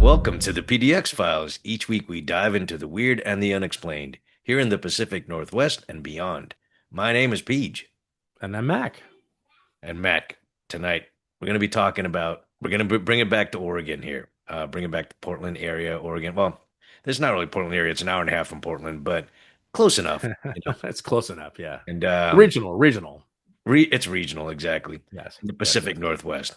Welcome to the PDX files. Each week we dive into the weird and the unexplained here in the Pacific Northwest and beyond. My name is Peej. And I'm Mac. And Mac. Tonight we're going to be talking about, we're going to bring it back to Oregon here. Bring it back to Portland area, Oregon. Well, it's not really Portland area. It's an hour and a half from Portland, but close enough, you know. It's close enough, yeah. And Regional. It's regional, exactly, Yes, in the yes. Pacific Northwest.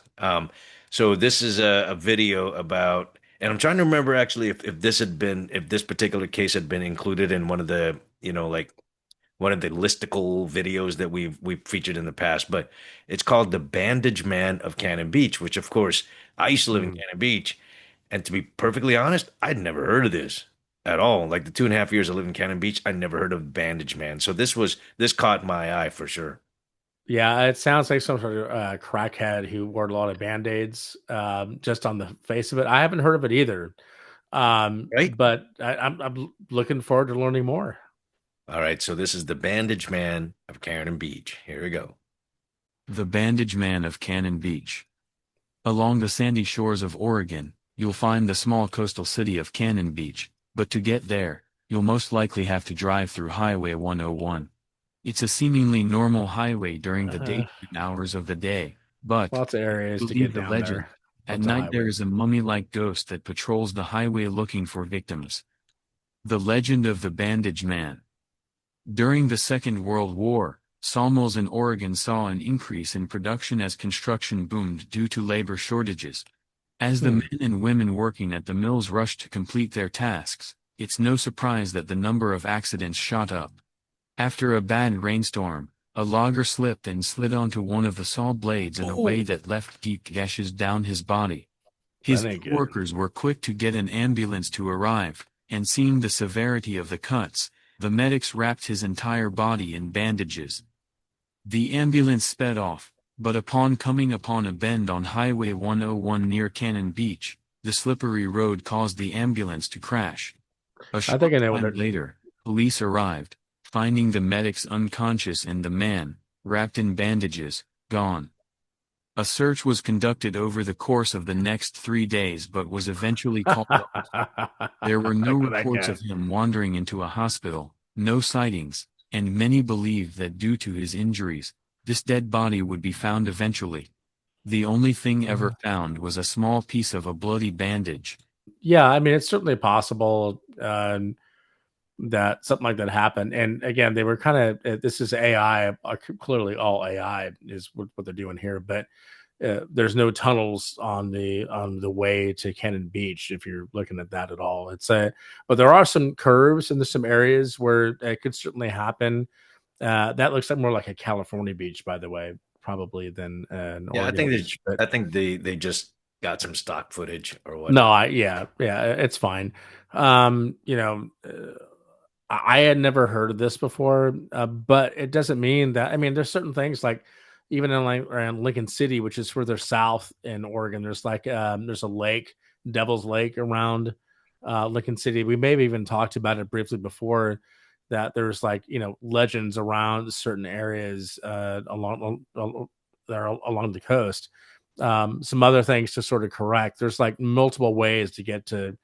So this is a video about, and I'm trying to remember actually if this had been, if this particular case had been included in one of the, like one of the listicle videos that we've featured in the past. But it's called the Bandage Man of Cannon Beach, which of course I used to live in Mm. Cannon Beach, and to be perfectly honest, I'd never heard of this at all. Like the 2.5 years I lived in Cannon Beach, I never heard of Bandage Man. So this caught my eye for sure. Yeah, it sounds like some sort of crackhead who wore a lot of band-aids just on the face of it. I haven't heard of it either. Right? But I'm looking forward to learning more. All right, so this is the Bandage Man of Cannon Beach. Here we go. The Bandage Man of Cannon Beach. Along the sandy shores of Oregon, you'll find the small coastal city of Cannon Beach, but to get there, you'll most likely have to drive through Highway 101. It's a seemingly normal highway during the Uh, daytime hours of the day, but, Lots of areas to believe get the down legend, there. at Lots of night there highways. is a mummy-like ghost that patrols the highway looking for victims. The Legend of the Bandage Man. During the Second World War, sawmills in Oregon saw an increase in production as construction boomed due to labor shortages. As the Hmm. men and women working at the mills rushed to complete their tasks, it's no surprise that the number of accidents shot up. After a bad rainstorm, a logger slipped and slid onto one of the saw blades in a way Oh, that left deep gashes down his body. that His ain't good. workers were quick to get an ambulance to arrive, and seeing the severity of the cuts, the medics wrapped his entire body in bandages. The ambulance sped off, but upon coming upon a bend on Highway 101 near Cannon Beach, the slippery road caused the ambulance to crash. A I think short I know what time it. later, police arrived, finding the medics unconscious and the man, wrapped in bandages, gone. A search was conducted over the course of the next 3 days but was eventually called off. There were no Look for that reports guy. of him wandering into a hospital, no sightings, and many believed that due to his injuries, this dead body would be found eventually. The only thing ever found was a small piece of a bloody bandage. Yeah, I mean, it's certainly possible that something like that happened. And again, they were kind of this is AI, clearly all AI is what they're doing here, but there's no tunnels on the way to Cannon Beach if you're looking at that at all. It's a but there are some curves and there's some areas where it could certainly happen. That looks like more like a California beach, by the way, probably than an Yeah, Oregon beach. But I think they just got some stock footage or no, whatnot. yeah, it's fine. I had never heard of this before, but it doesn't mean that. I mean, there's certain things like even in like around Lincoln City, which is further south in Oregon. There's like there's a lake, Devil's Lake, around Lincoln City. We may have even talked about it briefly before. That there's like legends around certain areas there along the coast. Some other things to sort of correct. There's like multiple ways to get to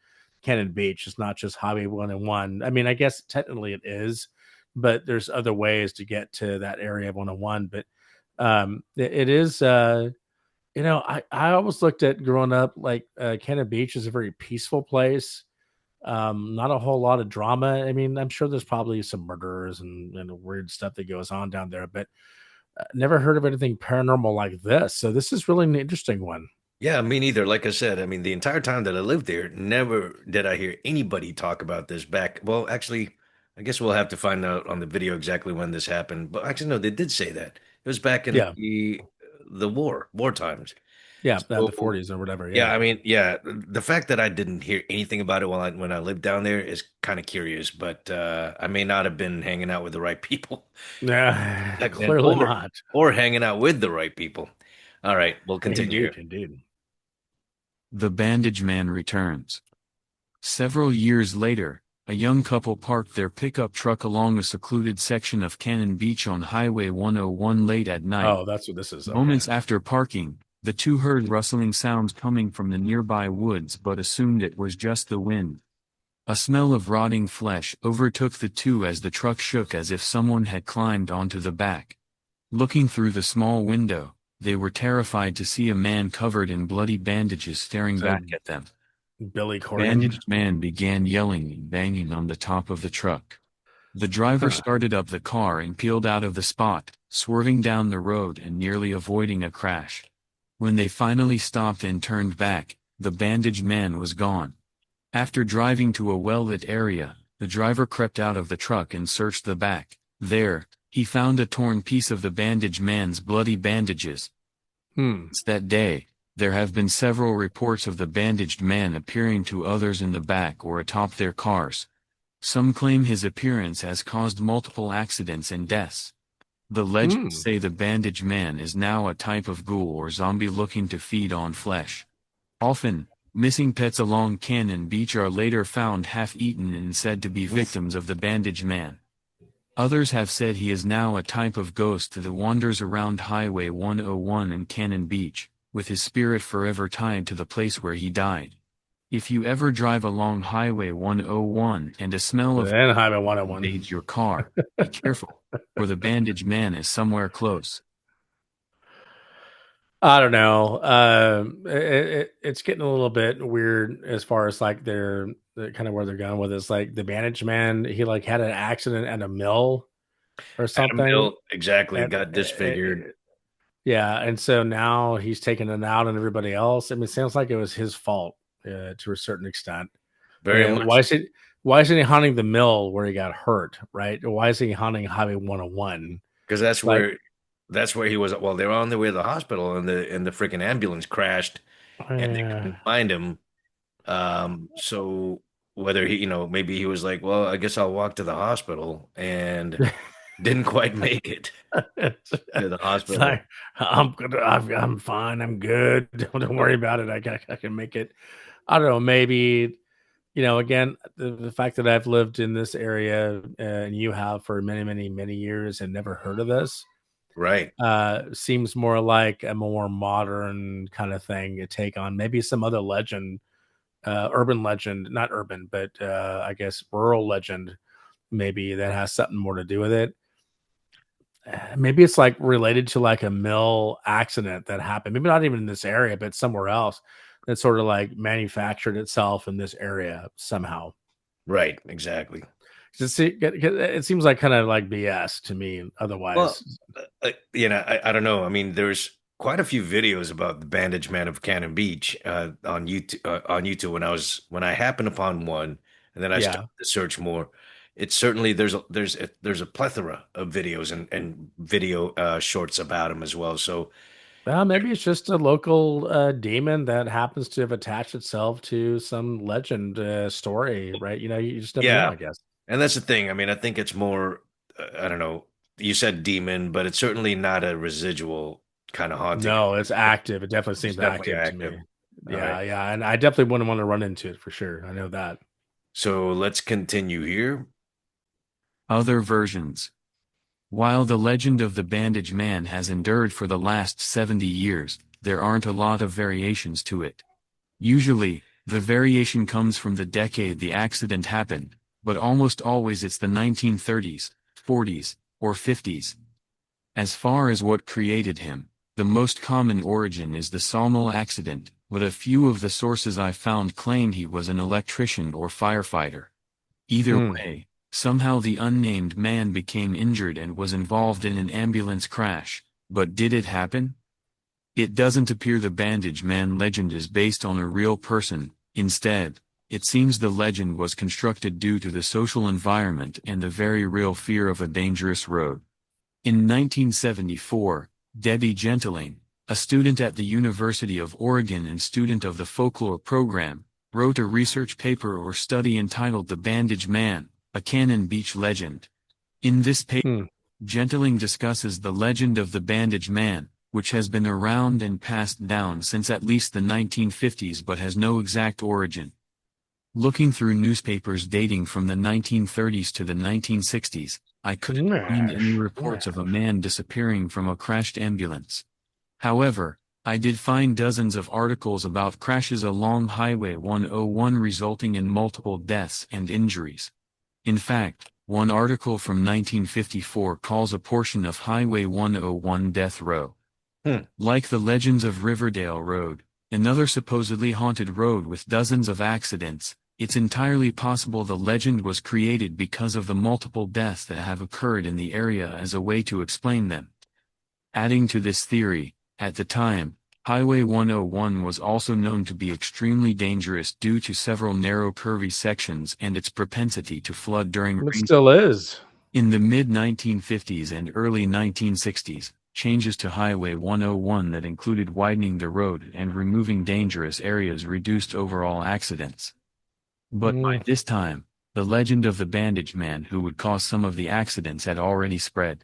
Cannon Beach. It's not just Highway 101. I mean, I guess technically it is, but there's other ways to get to that area of 101. But it is, I always looked at growing up like Cannon Beach is a very peaceful place. Not a whole lot of drama. I mean, I'm sure there's probably some murderers and weird stuff that goes on down there, but never heard of anything paranormal like this. So this is really an interesting one. Yeah, me neither. Like I said, I mean, the entire time that I lived there, never did I hear anybody talk about this back. Well, actually, I guess we'll have to find out on the video exactly when this happened. But actually, no, they did say that. It was back in Yeah. the war times. Yeah. The So 40s or whatever. yeah, Yeah. I mean, yeah, the fact that I didn't hear anything about it when I lived down there is kind of curious, but I may not have been hanging out with the right people Yeah. back then, Clearly not. or hanging out with the right people. All right, we'll continue here. Indeed. Indeed. The Bandage Man returns. Several years later, a young couple parked their pickup truck along a secluded section of Cannon Beach on Highway 101 late at night. Oh, that's what this is. Okay. Moments after parking, The two heard rustling sounds coming from the nearby woods but assumed it was just the wind. A smell of rotting flesh overtook the two as the truck shook as if someone had climbed onto the back. Looking through the small window, they were terrified to see a man covered in bloody bandages staring So back at them. Billy The Corgan. bandaged man began yelling and banging on the top of the truck. The driver Huh. started up the car and peeled out of the spot, swerving down the road and nearly avoiding a crash. When they finally stopped and turned back, the bandaged man was gone. After driving to a well-lit area, the driver crept out of the truck and searched the back. There, he found a torn piece of the bandaged man's bloody bandages. Hmm. Since that day, there have been several reports of the bandaged man appearing to others in the back or atop their cars. Some claim his appearance has caused multiple accidents and deaths. The legends Hmm. say the bandaged man is now a type of ghoul or zombie looking to feed on flesh. Often, missing pets along Cannon Beach are later found half-eaten and said to be victims of the bandaged man. Others have said he is now a type of ghost that wanders around Highway 101 in Cannon Beach, with his spirit forever tied to the place where he died. If you ever drive along Highway 101 and a smell of Then Highway 101. invades your car, be careful, for the bandaged man is somewhere close. I don't know. It's getting a little bit weird as far as like the kind of where they're going with this. Like the bandage man, he like had an accident at a mill or Adam something. Hill exactly And got disfigured. yeah, and so now he's taking it out on everybody else. I mean, it sounds like it was his fault to a certain extent. Very And much why isn't he hunting the mill where he got hurt? Right? Why is he hunting Highway 101? because Like, that's where he was. Well, they were on their way to the hospital, and the freaking ambulance crashed, and they uh, couldn't find him. So whether he, maybe he was like, well, I guess I'll walk to the hospital, and didn't quite make it to the it's hospital. like I'm good. I'm fine. I'm good. Don't worry about it. I can make it. I don't know. Maybe again, the fact that I've lived in this area and you have for many, many, many years and never heard of this Right, seems more like a more modern kind of thing to take on maybe some other legend, urban legend, not urban, but I guess rural legend, maybe that has something more to do with it. Maybe it's like related to like a mill accident that happened. Maybe not even in this area, but somewhere else that sort of like manufactured itself in this area somehow. right, exactly. It seems like kind of like BS to me. Well, Otherwise, I don't know. I mean, there's quite a few videos about the Bandage Man of Cannon Beach on YouTube. When I happened upon one, and then I started yeah. to search more. It's certainly there's a plethora of videos and video shorts about him as well. So Well, maybe it's just a local demon that happens to have attached itself to some legend story, right? You just never know, yeah, I guess. and that's the thing. I mean, I think it's more. I don't know. You said demon, but it's certainly not a residual kind of haunting. No, it's active. It definitely It's seems definitely active to active. me. All right. Yeah, yeah, and I definitely wouldn't want to run into it for sure. I know that. So let's continue here. Other versions. While the legend of the Bandage Man has endured for the last 70 years, there aren't a lot of variations to it. Usually, the variation comes from the decade the accident happened, but almost always it's the 1930s, 40s, or 50s. As far as what created him, the most common origin is the sawmill accident, but a few of the sources I found claim he was an electrician or firefighter. Either Hmm. way, somehow the unnamed man became injured and was involved in an ambulance crash, but did it happen? It doesn't appear the Bandage Man legend is based on a real person. Instead, it seems the legend was constructed due to the social environment and the very real fear of a dangerous road. In 1974, Debbie Gentling, a student at the University of Oregon and student of the folklore program, wrote a research paper or study entitled The Bandage Man, a Cannon Beach Legend. In this paper, Hmm. Gentling discusses the legend of the Bandage Man, which has been around and passed down since at least the 1950s but has no exact origin. Looking through newspapers dating from the 1930s to the 1960s, I couldn't find any Nash. reports of a Nash. man disappearing from a crashed ambulance. However, I did find dozens of articles about crashes along Highway 101 resulting in multiple deaths and injuries. In fact, one article from 1954 calls a portion of Highway 101 Death Row. Hmm. Like the legends of Riverdale Road, another supposedly haunted road with dozens of accidents, it's entirely possible the legend was created because of the multiple deaths that have occurred in the area as a way to explain them. Adding to this theory, at the time, Highway 101 was also known to be extremely dangerous due to several narrow curvy sections and its propensity to flood during It rain. still is. In the mid-1950s and early 1960s, changes to Highway 101 that included widening the road and removing dangerous areas reduced overall accidents. But by Mm. this time, the legend of the Bandage Man who would cause some of the accidents had already spread.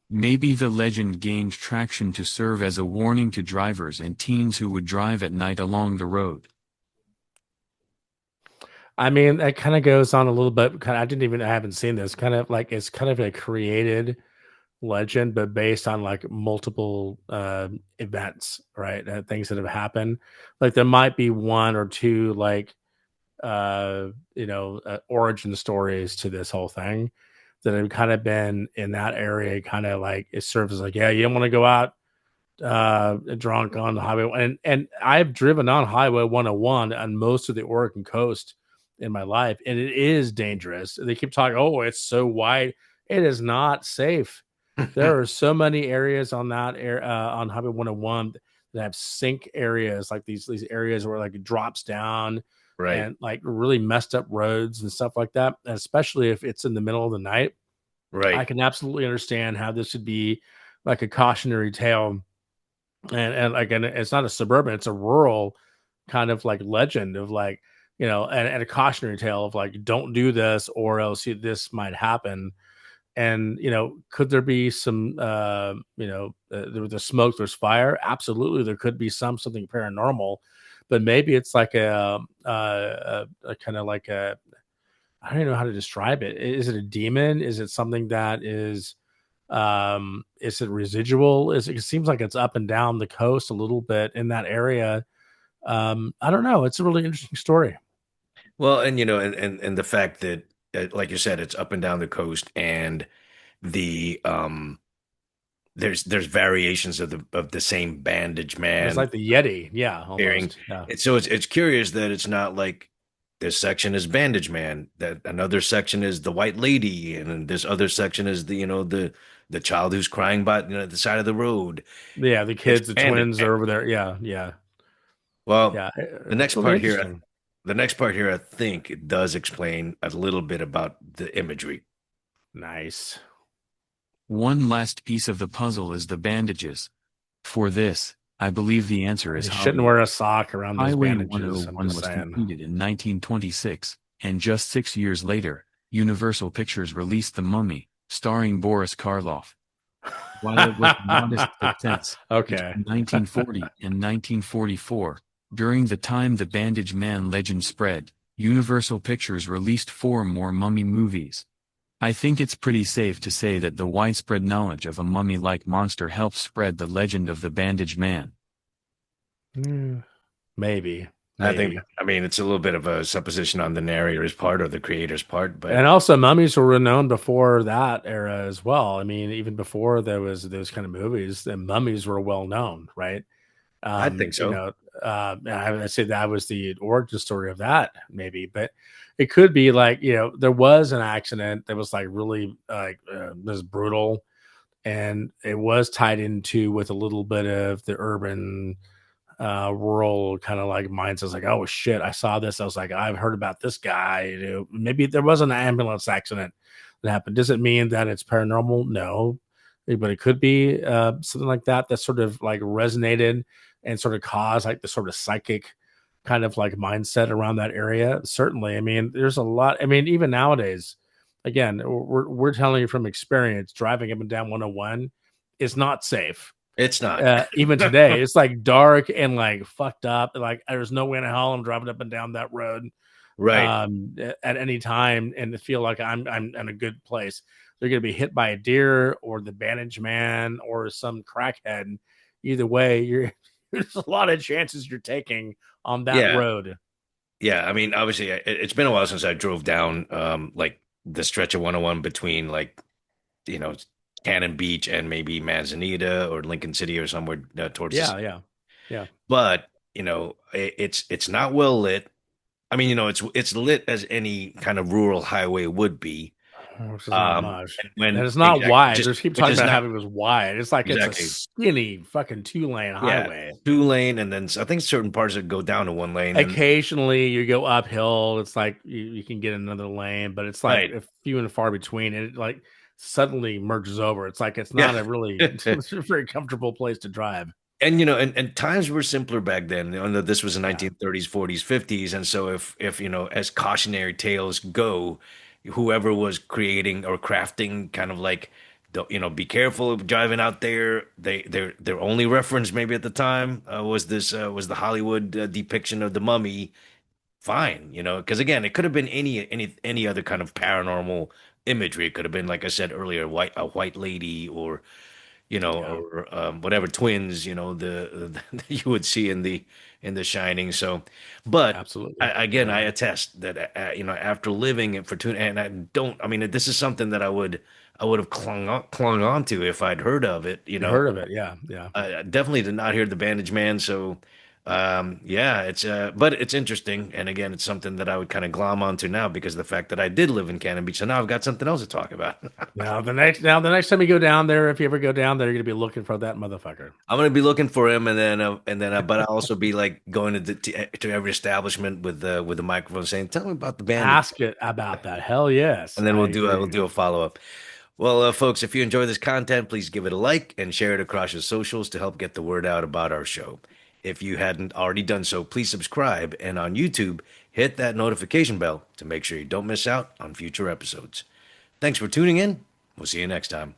Maybe the legend gained traction to serve as a warning to drivers and teens who would drive at night along the road. I mean, it kind of goes on a little bit. I haven't seen this. Kind of like it's kind of a created legend, but based on like multiple events, right? Things that have happened. Like there might be one or two like origin stories to this whole thing that have kind of been in that area. Kind of like it serves as like, yeah, you don't want to go out drunk on the highway. And I've driven on Highway 101 on most of the Oregon coast in my life, and it is dangerous. They keep talking, oh, it's so wide. It is not safe. There are so many areas on that air on Highway 101 that have sink areas, like these areas where like it drops down Right. and like really messed up roads and stuff like that. And especially if it's in the middle of the night, I Right. can absolutely understand how this would be like a cautionary tale. And again, it's not a suburban, it's a rural kind of like legend of like, and a cautionary tale of like, don't do this or else this might happen. And could there be some there's smoke, there's fire? Absolutely, there could be something paranormal, but maybe it's like a kind of like a, I don't even know how to describe it. Is it a demon? Is it something that is it residual? It seems like it's up and down the coast a little bit in that area. I don't know. It's a really interesting story. Well, and and the fact that, like you said, it's up and down the coast, and the there's variations of the same Bandage It's Man like the Yeti, yeah, appearing. almost, yeah. And so it's curious that it's not like this section is Bandage Man, that another section is the White Lady, and then this other section is the child who's crying by the side of the road. Yeah, the It's kids, the Bandage twins Man. are over there. Yeah, yeah, Well, yeah. the It's next really part here, interesting. I think it does explain a little bit about the imagery. Nice. One last piece of the puzzle is the bandages. For this, I believe the answer is You shouldn't obvious. wear a sock around those Highway bandages. I'm 101 just was saying. completed in 1926, and just 6 years later, Universal Pictures released The Mummy, starring Boris Karloff. While it was a modest success, Okay. between 1940 and 1944, during the time the Bandage Man legend spread, Universal Pictures released 4 more mummy movies. I think it's pretty safe to say that the widespread knowledge of a mummy-like monster helped spread the legend of the Bandage Man. Mm, maybe, I think, maybe. I mean, it's a little bit of a supposition on the narrator's part or the creator's part, but And also, mummies were renowned before that era as well. I mean, even before there was those kind of movies, the mummies were well known, right? I think You so. know, I'd say that was the origin story of that, maybe, but it could be like, there was an accident that was like really like was brutal, and it was tied into with a little bit of the urban rural kind of like mindset. Like, oh shit, I saw this. I was like, I've heard about this guy. Maybe there was an ambulance accident that happened. Does it mean that it's paranormal? No, but it could be something like that that sort of like resonated and sort of caused like the sort of psychic kind of like mindset around that area. Certainly, I mean, there's a lot. I mean, even nowadays, again, we're telling you from experience, driving up and down 101 is not safe. It's not. Even today, it's like dark and like fucked up. Like there's no way in hell I'm driving up and down that road Right. at any time and feel like I'm in a good place. They're gonna be hit by a deer or the bandage man or some crackhead. Either way, there's a lot of chances you're taking on that Yeah, road. yeah. I mean, obviously, it's been a while since I drove down like the stretch of 101 between like you know Cannon Beach and maybe Manzanita or Lincoln City or somewhere towards the Yeah, city. yeah, yeah. But it's not well lit. I mean, it's lit as any kind of rural highway would be. Which is not much. And And when it's not exactly, wide. There's keep which talking is about not having it was wide. It's like it's a exactly, skinny fucking 2-lane yeah, highway. 2 lane, and then I think certain parts that go down to 1 lane, and Occasionally you go uphill. It's like you can get another lane, but it's like right, a few and far between. And it like suddenly merges over. It's like it's yeah. not a really it's a very comfortable place to drive. And and times were simpler back then. This was the Yeah. 1930s, 40s, 50s, and so if as cautionary tales go, whoever was creating or crafting kind of like, be careful of driving out there. Their only reference maybe at the time was the Hollywood depiction of the mummy. Fine, because again, it could have been any other kind of paranormal imagery. It could have been, like I said earlier, a white lady, or Yeah. whatever twins, the you would see in the Shining. So, but Absolutely. again, I Yeah. attest that after living it for two, and I don't, I mean, this is something that I would have clung on to if I'd heard of it. You heard of it. Yeah. Yeah. I definitely did not hear the Bandage Man. So, yeah, but it's interesting, and again, it's something that I would kind of glom onto now because of the fact that I did live in Cannon Beach. So now I've got something else to talk about. Now the next time you go down there, if you ever go down there, you're gonna be looking for that motherfucker. I'm gonna be looking for him, but I'll also be like going to every establishment with the microphone, saying, "Tell me about the bandit," Ask it about that. Hell yes. and then I we'll agree. do a follow up. Well, folks, if you enjoy this content, please give it a like and share it across your socials to help get the word out about our show. If you hadn't already done so, please subscribe, and on YouTube, hit that notification bell to make sure you don't miss out on future episodes. Thanks for tuning in. We'll see you next time.